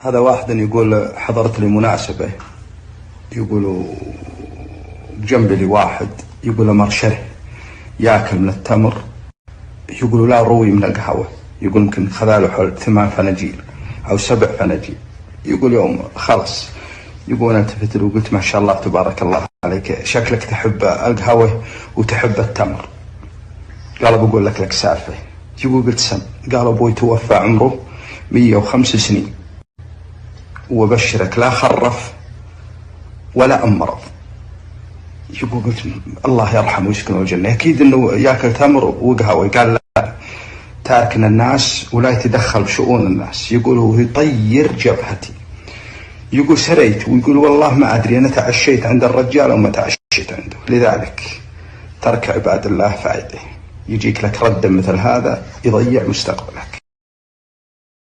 هذا واحد يقول حضرت لي مناسبة، يقولوا جنبي لي واحد يقول مرشره ياكل من التمر، يقولوا لا روي من القهوة، يقول يمكن خذاله حول 8 فناجيل أو 7 فناجيل. يقول يوم خلص، يقول أنا التفت له وقلت ما شاء الله تبارك الله عليك، شكلك تحب القهوة وتحب التمر. قال بقول لك سالفة. يقول قلت سم. قال أبوي توفى عمره 105 سنين وبشرك لا خرف ولا أمرض. يقول قلت الله يرحمه ويسكنه الجنة، أكيد أنه يأكل تمر وقهوة. قال لا، تاركنا الناس ولا يتدخل بشؤون الناس. يقول ويطير جبهتي. يقول سريت ويقول والله ما أدري أنا تعشيت عند الرجال أو ما تعشيت عنده. لذلك ترك عباد الله فائدة، يجيك لك رد مثل هذا يضيع مستقبلك.